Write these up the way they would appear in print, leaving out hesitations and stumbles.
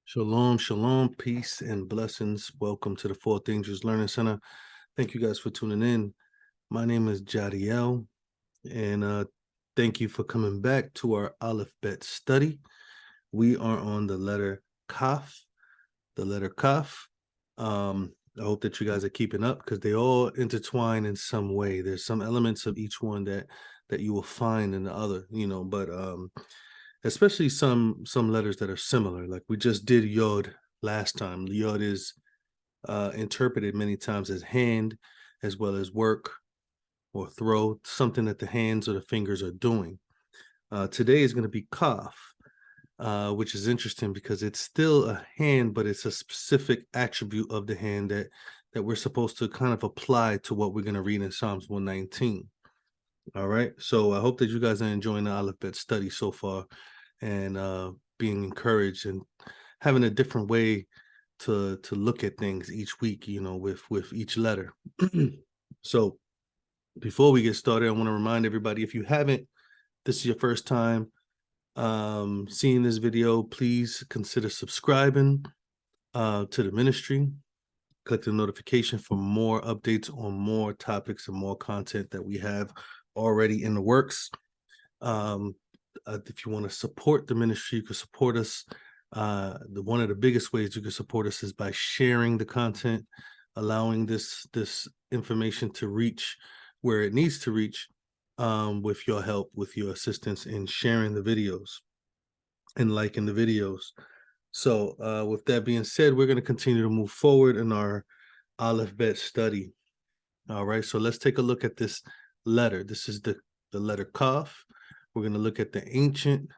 Shalom, shalom, peace and blessings. Welcome to the Fourth Angels Learning Center. Thank you guys for tuning in. My name is Jadiel, and thank you for coming back to our alphabet study. We are on the letter KAPH, the letter KAPH. I hope that you guys are keeping up because they all intertwine in some way. There's some elements of each one that you will find in the other, but especially some letters that are similar. Like we just did yod last time. Yod is interpreted many times as hand, as well as work or throw, something that the hands or the fingers are doing. Today is going to be kaf, which is interesting because it's still a hand, but it's a specific attribute of the hand that we're supposed to kind of apply to what we're going to read in Psalms 119. All right. So I hope that you guys are enjoying the alphabet study so far and being encouraged and having a different way to look at things each week, with each letter. So before we get started, I want to remind everybody, if you haven't, this is your first time seeing this video, please consider subscribing to the ministry. Click the notification for more updates on more topics and more content that we have already in the works. If you want to support the ministry, you can support us. One of the biggest ways you can support us is by sharing the content, allowing this information to reach where it needs to reach, with your help, with your assistance in sharing the videos and liking the videos. So with that being said, we're going to continue to move forward in our alphabet study. All right, so let's take a look at this letter. This is the letter Kaf. We're going to look at the ancient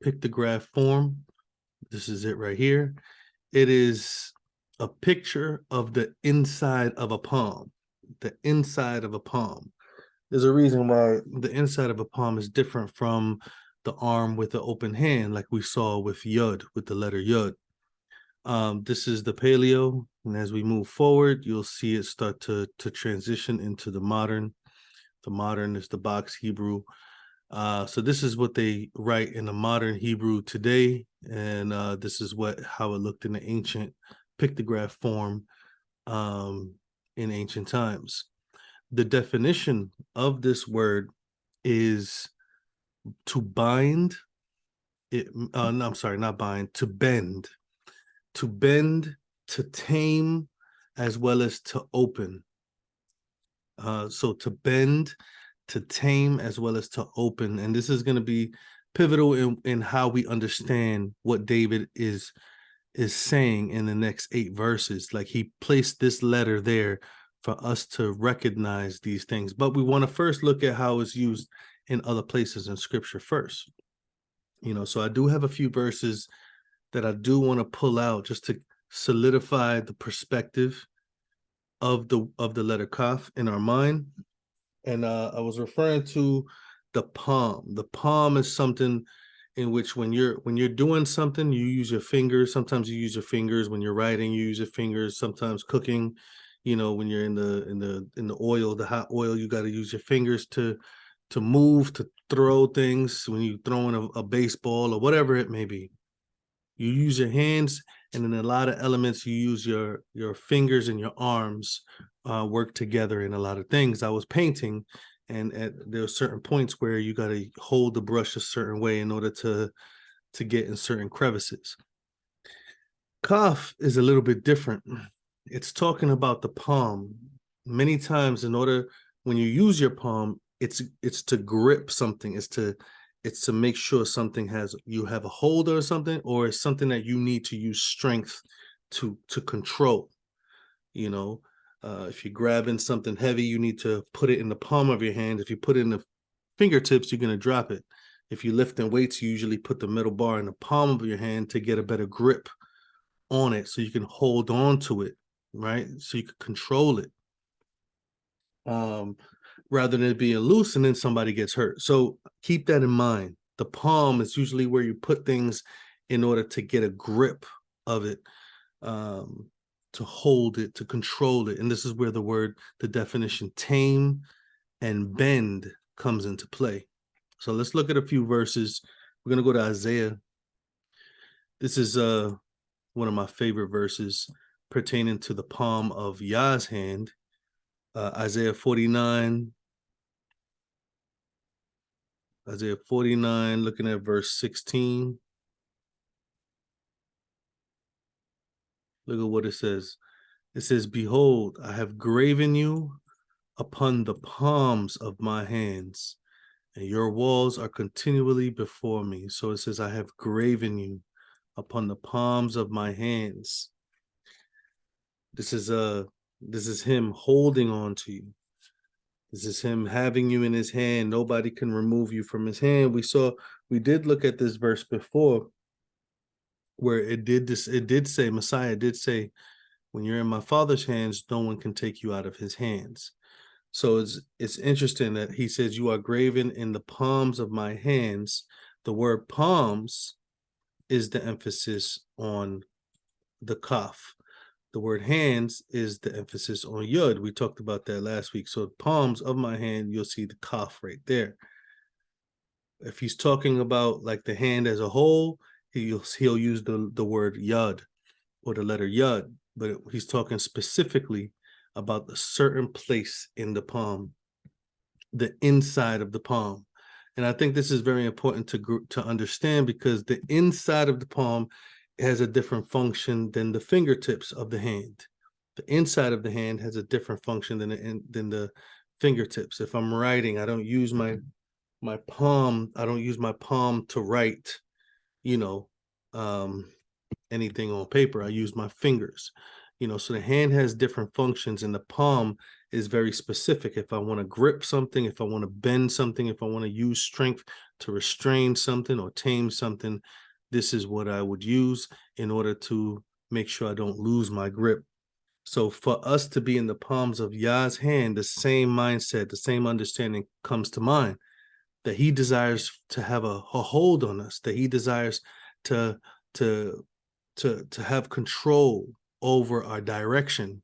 pictograph form. This is it right here. It is a picture of the inside of a palm. The inside of a palm. There's a reason why the inside of a palm is different from the arm with the open hand, like we saw with Yud, with the letter Yud. This is the paleo, and as we move forward, you'll see it start to transition into the modern. The modern is the box Hebrew. So this is what they write in the modern Hebrew today, and this is how it looked in the ancient pictograph form in ancient times. The definition of this word is to bind. No, I'm sorry, not bind. To bend, to tame, as well as to open. So to bend, to tame, as well as to open. And this is going to be pivotal in how we understand what David is saying in the next 8 verses. Like he placed this letter there for us to recognize these things. But we want to first look at how it's used in other places in scripture first. So I do have a few verses that I do want to pull out just to solidify the perspective of the letter Kaf in our mind. And I was referring to the palm. The palm is something in which when you're doing something, you use your fingers. Sometimes you use your fingers when you're writing. You use your fingers. Sometimes cooking. When you're in the oil, the hot oil, you got to use your fingers to move, to throw things. When you're throwing a baseball or whatever it may be, you use your hands, and in a lot of elements, you use your fingers and your arms work together in a lot of things. I was painting, and there are certain points where you got to hold the brush a certain way in order to get in certain crevices. Kaf is a little bit different. It's talking about the palm. Many times, when you use your palm, it's to grip something. It's to make sure you have a hold or something, or it's something that you need to use strength to control. If you're grabbing something heavy, you need to put it in the palm of your hand. If you put it in the fingertips, you're going to drop it. If you're lifting weights, you usually put the middle bar in the palm of your hand to get a better grip on it so you can hold on to it, right? So you can control it. rather than it being loose and then somebody gets hurt. So keep that in mind. The palm is usually where you put things in order to get a grip of it, to hold it, to control it. And this is where the definition tame and bend comes into play. So let's look at a few verses. We're going to go to Isaiah. This is one of my favorite verses pertaining to the palm of Yah's hand. Isaiah 49, looking at verse 16. Look at what it says. It says, behold, I have graven you upon the palms of my hands, and your walls are continually before me. So it says, I have graven you upon the palms of my hands. This is him holding on to you. This is him having you in his hand. Nobody can remove you from his hand. We did look at this verse before where it did say, Messiah did say, when you're in my Father's hands, no one can take you out of his hands. So it's interesting that he says, you are graven in the palms of my hands. The word palms is the emphasis on the KAPH. The word hands is the emphasis on yud. We talked about that last week. So palms of my hand, you'll see the KAPH right there. If he's talking about like the hand as a whole, he'll use the word yud or the letter yud, but he's talking specifically about a certain place in the palm, the inside of the palm. And I think this is very important to understand, because the inside of the palm has a different function than the fingertips of the hand. The inside of the hand has a different function than the fingertips. If I'm writing, I don't use my palm. I don't use my palm to write, anything on paper. I use my fingers, so the hand has different functions, and the palm is very specific. If I want to grip something, if I want to bend something, if I want to use strength to restrain something or tame something, this is what I would use in order to make sure I don't lose my grip. So for us to be in the palms of Yah's hand, the same mindset, the same understanding comes to mind, that he desires to have a hold on us, that he desires to have control over our direction.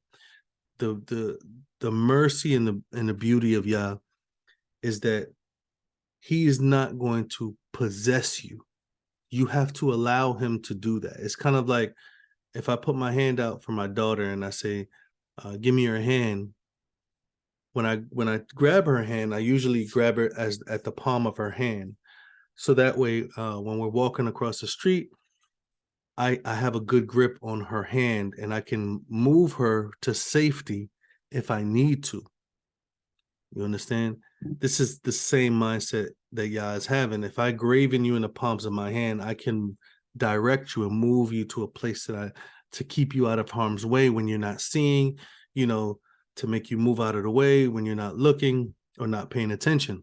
The mercy and the beauty of Yah is that he is not going to possess you. You have to allow him to do that. It's kind of like if I put my hand out for my daughter and I say, give me your hand. When I grab her hand, I usually grab her at the palm of her hand. So that way, when we're walking across the street, I have a good grip on her hand, and I can move her to safety if I need to. You understand? This is the same mindset that Yah is having. If I graven you in the palms of my hand, I can direct you and move you to a place to keep you out of harm's way when you're not seeing, to make you move out of the way when you're not looking or not paying attention.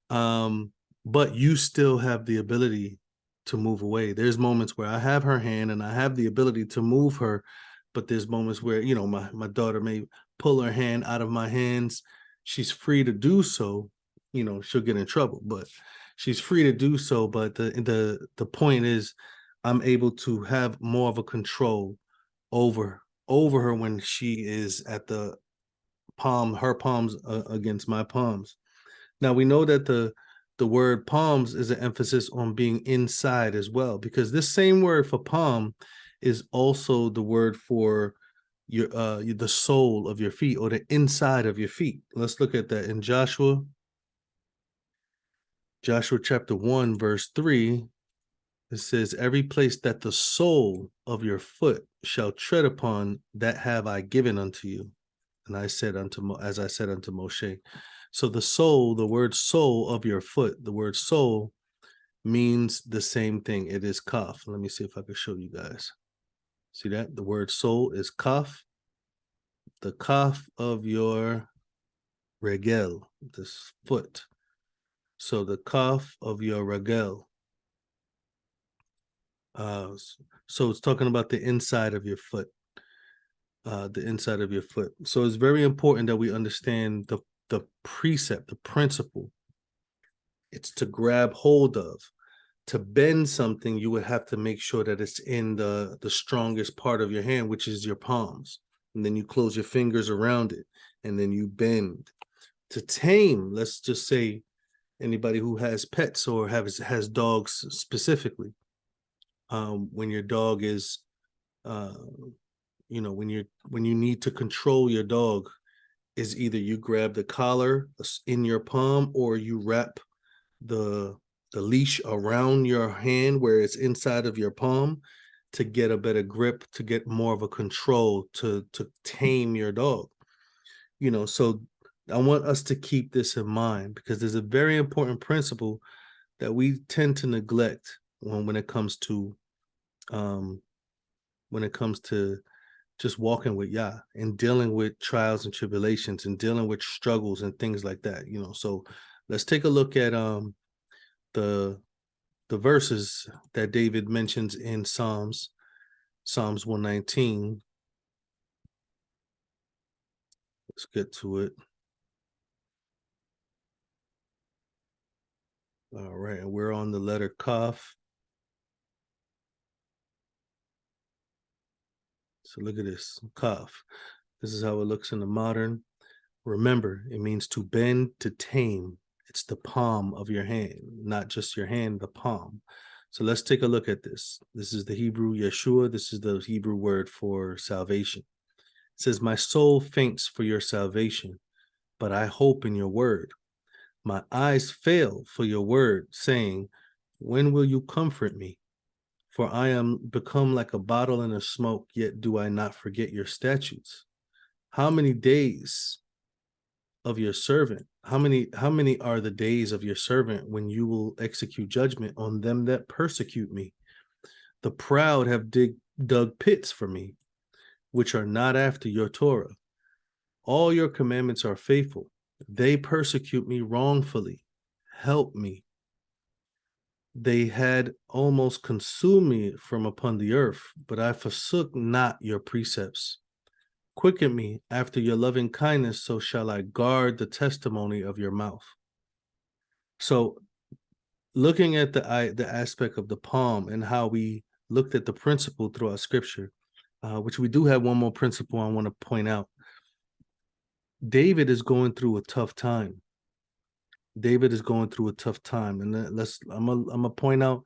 But you still have the ability to move away. There's moments where I have her hand and I have the ability to move her, but there's moments where, my daughter may pull her hand out of my hands. She's free to do so. She'll get in trouble, but she's free to do so. But the point is, I'm able to have more of a control over her when she is at her palms against my palms. Now we know that the word palms is an emphasis on being inside as well, because this same word for palm is also the word for the sole of your feet, or the inside of your feet. Let's look at that in Joshua chapter 1, verse 3. It says, every place that the sole of your foot shall tread upon, that have I given unto you. And as I said unto Moshe. So the sole, the word sole of your foot, the word sole means the same thing. It is kaf. Let me see if I can show you guys. See that? The word sole is kaf. The kaf of your regel, this foot. So the kaf of your regel. So it's talking about the inside of your foot. The inside of your foot. So it's very important that we understand the precept, the principle. It's to grab hold of. To bend something, you would have to make sure that it's in the strongest part of your hand, which is your palms. And then you close your fingers around it, and then you bend. To tame, let's just say anybody who has pets or has dogs specifically, when your dog is, when you need to control your dog, is either you grab the collar in your palm or you wrap the leash around your hand where it's inside of your palm to get a better grip, to get more of a control, to tame your dog. So I want us to keep this in mind, because there's a very important principle that we tend to neglect when it comes to just walking with Yah and dealing with trials and tribulations and dealing with struggles and things like that. So let's take a look at the verses that David mentions in Psalms 119. Let's get to it. All right, and we're on the letter KAPH. So look at this, KAPH. This is how it looks in the modern. Remember, it means to bend, to tame. It's the palm of your hand, not just your hand, the palm. So let's take a look at this. This is the Hebrew yeshua. This is the Hebrew word for salvation. It says, my soul faints for your salvation, but I hope in your word. My eyes fail for your word, saying, when will you comfort me? For I am become like a bottle in a smoke, yet do I not forget your statutes. How many days of your servant? How many are the days of your servant when you will execute judgment on them that persecute me? The proud have dug pits for me, which are not after your Torah. All your commandments are faithful. They persecute me wrongfully. Help me. They had almost consumed me from upon the earth, but I forsook not your precepts. Quicken me after your loving kindness, so shall I guard the testimony of your mouth. So looking at the aspect of the palm and how we looked at the principle throughout scripture, which we do have one more principle I want to point out. David is going through a tough time. David is going through a tough time. And I'm gonna point out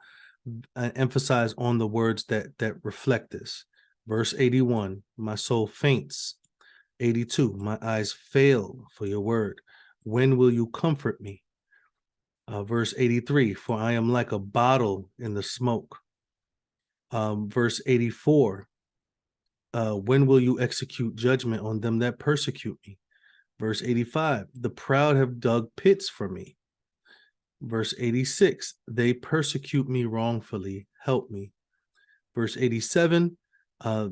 and emphasize on the words that reflect this. Verse 81, my soul faints. 82, my eyes fail for your word. When will you comfort me? Verse 83, for I am like a bottle in the smoke. Verse 84, when will you execute judgment on them that persecute me? Verse 85, the proud have dug pits for me. Verse 86, they persecute me wrongfully, help me. Verse 87,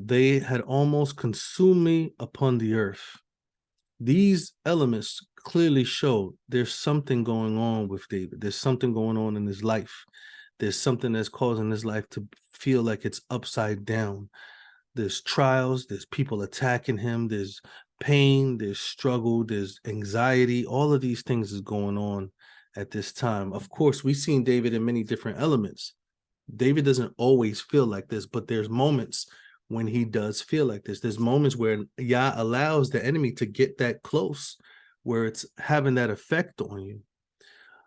they had almost consumed me upon the earth. These elements clearly show there's something going on with David. There's something going on in his life. There's something that's causing his life to feel like it's upside down. There's trials, there's people attacking him, there's pain, there's struggle, there's anxiety. All of these things is going on at this time. Of course, we've seen David in many different elements. David doesn't always feel like this, but there's moments when he does feel like this. There's moments where Yah allows the enemy to get that close, where it's having that effect on you.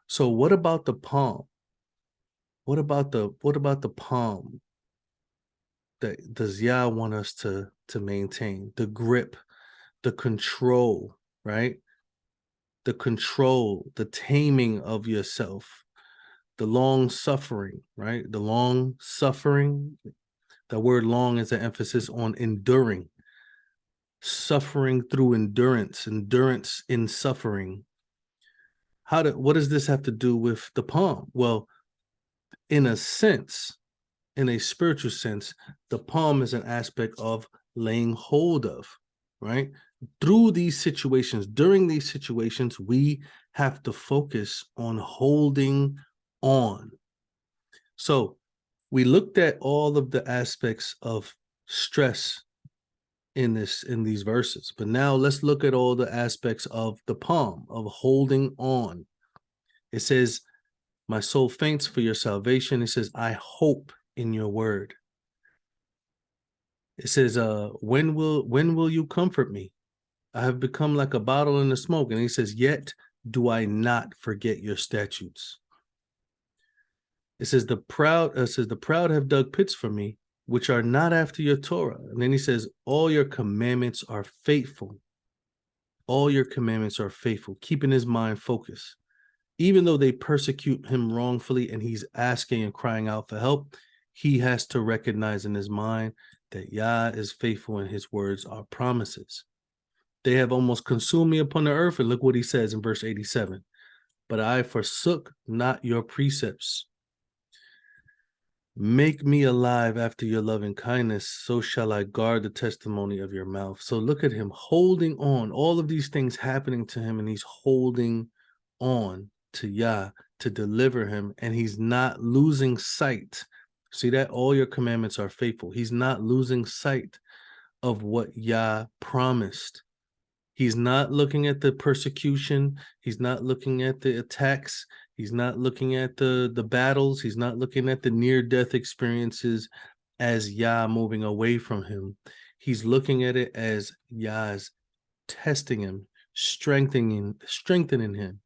So what about the palm? What about the palm? That does Yah want us to maintain? The grip, the control, right? The control, the taming of yourself, the long suffering, right? The long suffering. The word long is an emphasis on enduring, suffering through endurance, endurance in suffering. What does this have to do with the palm? Well, in a sense, in a spiritual sense, the palm is an aspect of laying hold of, right? Through these situations, during these situations, we have to focus on holding on. So we looked at all of the aspects of stress in these verses. But now let's look at all the aspects of the palm, of holding on. It says, my soul faints for your salvation. It says, I hope in your word. It says, when will you comfort me? I have become like a bottle in the smoke. And he says, yet do I not forget your statutes. It says, the proud have dug pits for me, which are not after your Torah. And then he says, all your commandments are faithful. All your commandments are faithful, keeping his mind focused. Even though they persecute him wrongfully and he's asking and crying out for help, he has to recognize in his mind that Yah is faithful and his words are promises. They have almost consumed me upon the earth. And look what he says in verse 87. But I forsook not your precepts. Make me alive after your loving kindness, so shall I guard the testimony of your mouth. So look at him holding on, all of these things happening to him, and he's holding on to Yah to deliver him, and he's not losing sight. See that? All your commandments are faithful. He's not losing sight of what Yah promised. He's not looking at the persecution. He's not looking at the attacks. He's not looking at the battles. He's not looking at the near-death experiences as Yah moving away from him. He's looking at it as Yah's testing him, strengthening him.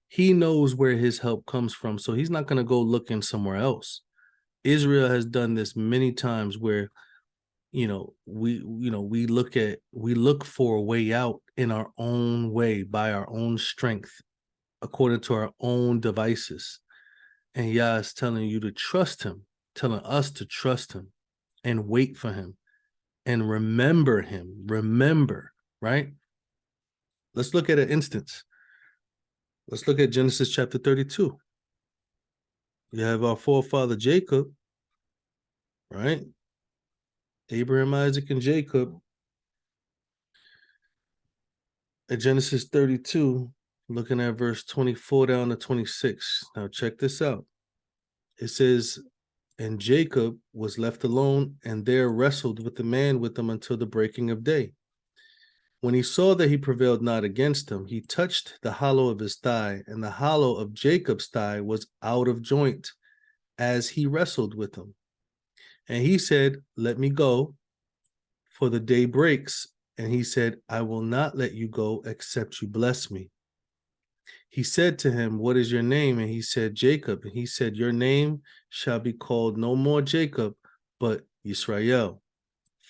He knows where his help comes from, so he's not going to go looking somewhere else. Israel has done this many times where we look for a way out in our own way, by our own strength, according to our own devices. And Yah is telling you to trust him, telling us to trust him and wait for him and remember him. Remember, right? Let's look at an instance. Let's look at Genesis chapter 32. You have our forefather Jacob, right? Abraham, Isaac, and Jacob. At Genesis 32, looking at verse 24 down to 26. Now check this out. It says, and Jacob was left alone, and there wrestled with the man with him until the breaking of day. When he saw that he prevailed not against him, he touched the hollow of his thigh, and the hollow of Jacob's thigh was out of joint as he wrestled with him. And he said, let me go, for the day breaks. And he said, I will not let you go except you bless me. He said to him, what is your name? And he said, Jacob. And he said, your name shall be called no more Jacob, but Yisrael.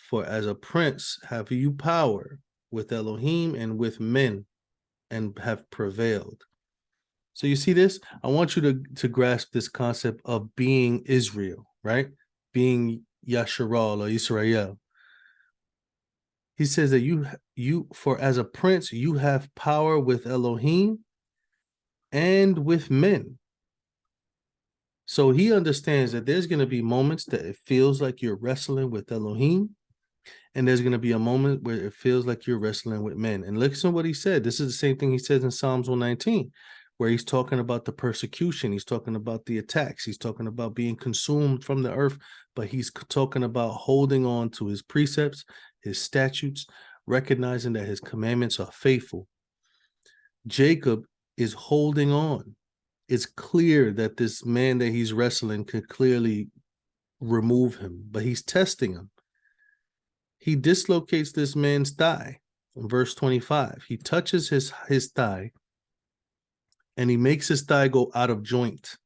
For as a prince have you power with Elohim and with men, and have prevailed. So you see this? I want you to grasp this concept of being Israel, right? Being yasharal or Israel. He says that for as a prince, you have power with Elohim and with men. So he understands that there's going to be moments that it feels like you're wrestling with Elohim, and there's going to be a moment where it feels like you're wrestling with men. And listen to what he said. This is the same thing he says in Psalms 119, where he's talking about the persecution. He's talking about the attacks. He's talking about being consumed from the earth, but he's talking about holding on to his precepts, his statutes, recognizing that his commandments are faithful. Jacob is holding on. It's clear that this man that he's wrestling could clearly remove him, but he's testing him. He dislocates this man's thigh. In verse 25, he touches his thigh, and he makes his thigh go out of joint.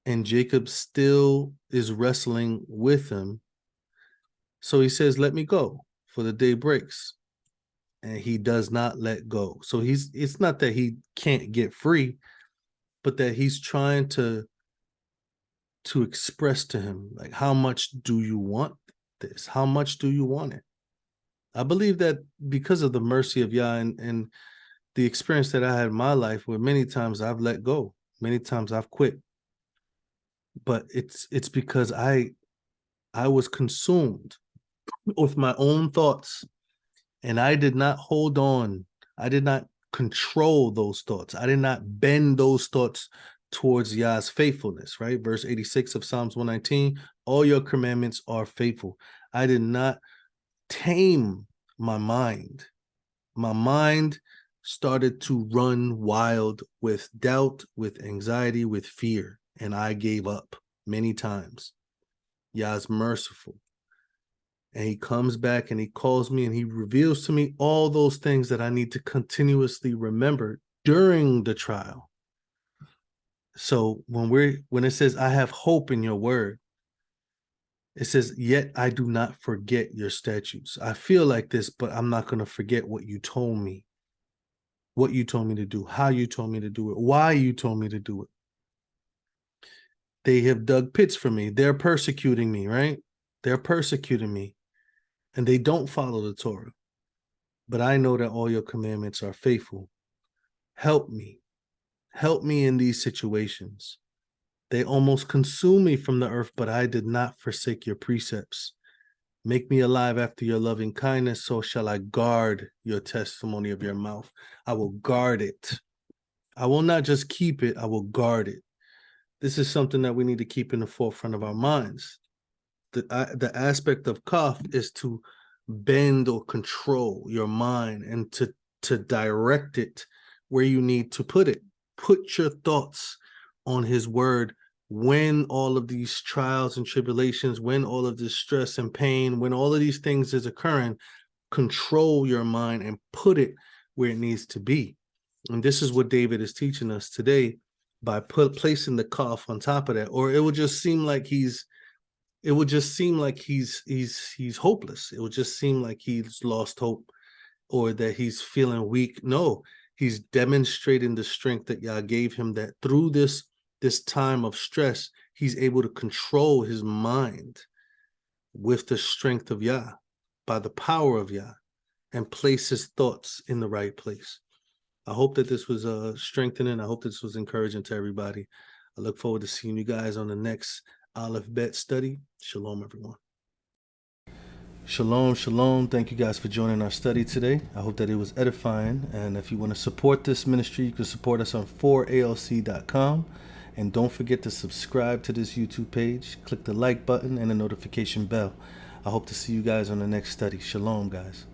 And Jacob still is wrestling with him. So he says, let me go, for the day breaks. And he does not let go. So it's not that he can't get free, but that he's trying to express to him, like, how much do you want this? How much do you want it? I believe that because of the mercy of Yah and the experience that I had in my life, where many times I've let go, many times I've quit, but it's because I was consumed with my own thoughts, and I did not hold on. I did not control those thoughts. I did not bend those thoughts towards Yah's faithfulness, right? Verse 86 of Psalms 119, all your commandments are faithful. I did not tame my mind. My mind started to run wild with doubt, with anxiety, with fear, and I gave up many times. Yah's merciful. And he comes back and he calls me and he reveals to me all those things that I need to continuously remember during the trial. So when it says, I have hope in your word, it says, yet I do not forget your statutes. I feel like this, but I'm not going to forget what you told me to do, how you told me to do it, why you told me to do it. They have dug pits for me. They're persecuting me, right? They're persecuting me, and they don't follow the Torah. But I know that all your commandments are faithful. Help me. Help me in these situations. They almost consumed me from the earth, but I did not forsake your precepts. Make me alive after your loving kindness, so shall I guard your testimony of your mouth. I will guard it. I will not just keep it, I will guard it. This is something that we need to keep in the forefront of our minds. The aspect of KAPH is to bend or control your mind and to direct it where you need to put it. Put your thoughts on his word when all of these trials and tribulations, when all of this stress and pain, when all of these things is occurring, control your mind and put it where it needs to be. And this is what David is teaching us today by placing the KAPH on top of that. Or it would just seem like he's hopeless. It would just seem like he's lost hope or that he's feeling weak. No, he's demonstrating the strength that Yah gave him, that through this time of stress, he's able to control his mind with the strength of Yah, by the power of Yah, and place his thoughts in the right place. I hope that this was strengthening. I hope this was encouraging to everybody. I look forward to seeing you guys on the next Aleph Bet study. Shalom, everyone. Shalom, shalom. Thank you guys for joining our study today. I hope that it was edifying. And if you want to support this ministry, you can support us on 4alc.com. And don't forget to subscribe to this YouTube page. Click the like button and the notification bell. I hope to see you guys on the next study. Shalom, guys.